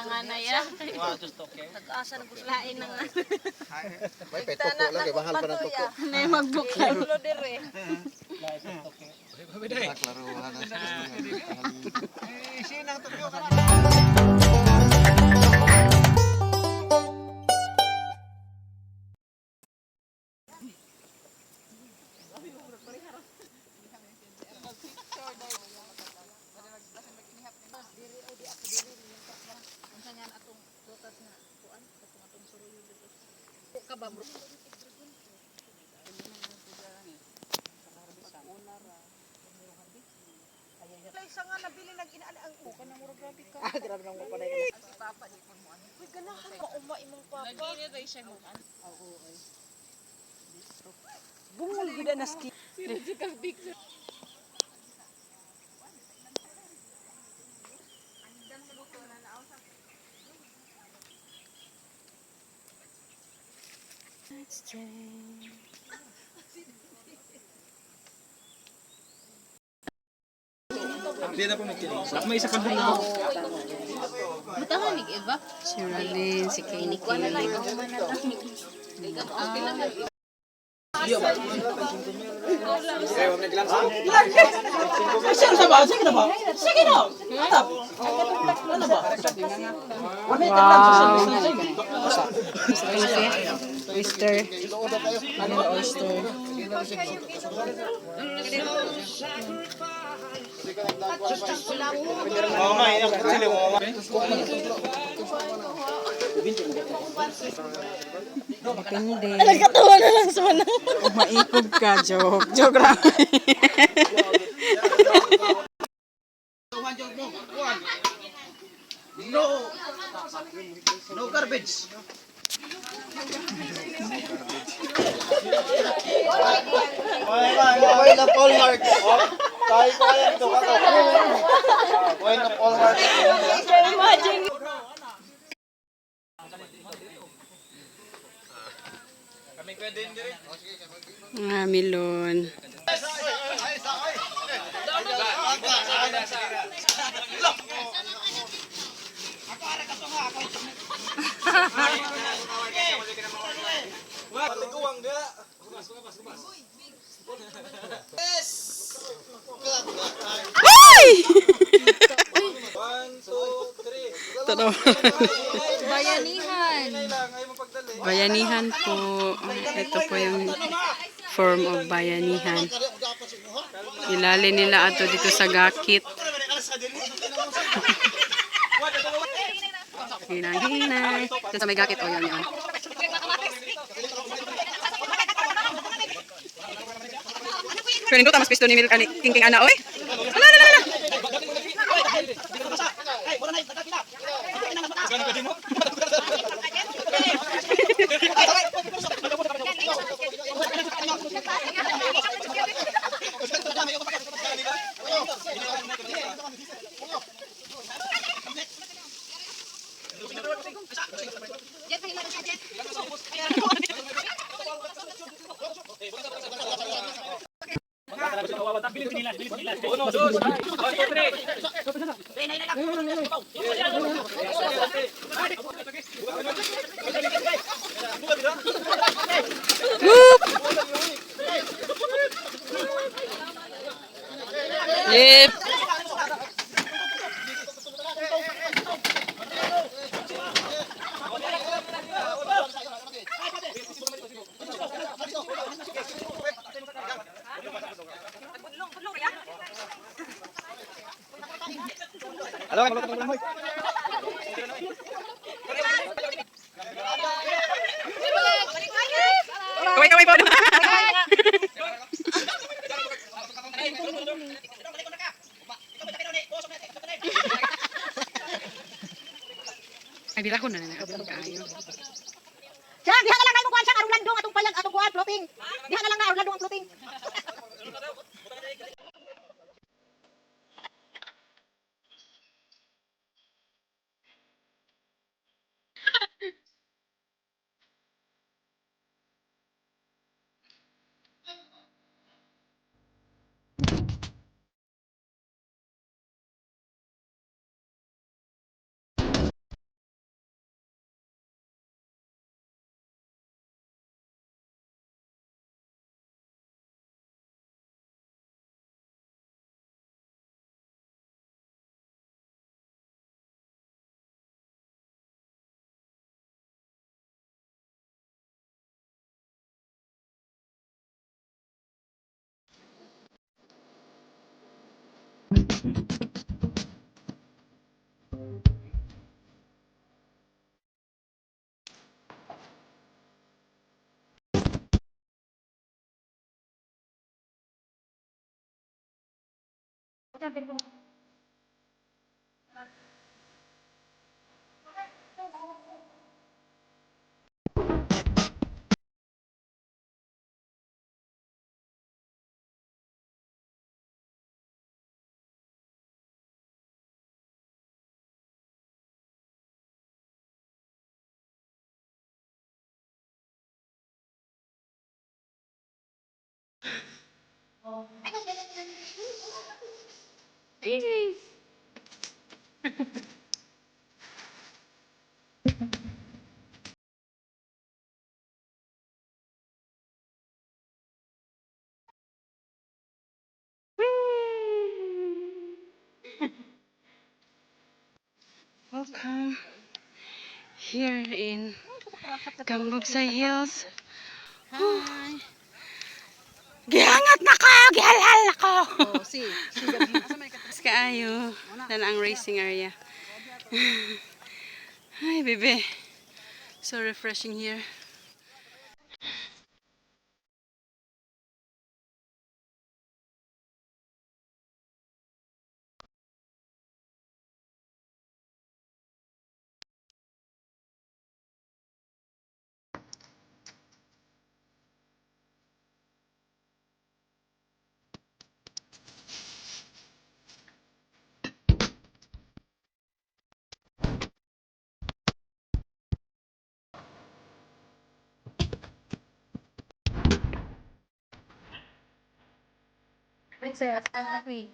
Nga na yan. Nag-asa ng guslain ng May petok po lang, mahal pa ng tuko. May magbukay. ulo dire. Naklaruhan na siya. Sa nga nabili nang inaali ang uka na mura grabe ka. Ah, grabe nang mo panay ka. Si papa di mo mo. Uy, ganahan ka uma imong papa. Nagili ba siya mo? Oo, oy. Bungol gid na ski. Sino ka big. Let's try. Hindi na po magkiling. May isa ka dito. Bitahan ni Eva. Si Ralyn, si Kenny Kelly. Oyster. Vanilla oyster. Mama, ini aku sila mo. Depende. Nagkatawa na lang sa manang. Maikog ka, joke. Joke lang. No garbage. Oy na Paul Mark. Tayo ko yan ito ka. Oy na Paul Mark. Imagine. Kami pwede din dire. Mga milon. Patiguang dia. Ay! 1 2 3. Totoo. Bayanihan. Lang ay mapagdali. Bayanihan po. Ito po yung form of bayanihan. Ilali nila ato dito sa gakit. Hinay-hinay. Ito sa may gakit. O, yun. Pero nindot mas pisto ni Milka ni King Ana, oy. Ala, ala, ala. Yep. Halo, Kaway-kaway po. Ay, bila ko na na. Diha na lang na imong kuan siya arong landong atong payag atong kuan floating. Diha na lang na arong landong ang floating. Welcome here in Cambugsay Hills. Hi! Gihangat na ko! Gihalhal na ko! Oh, see the view. Mas kaayo. Na ang racing area. Hi, bebe. So refreshing here. Saya happy.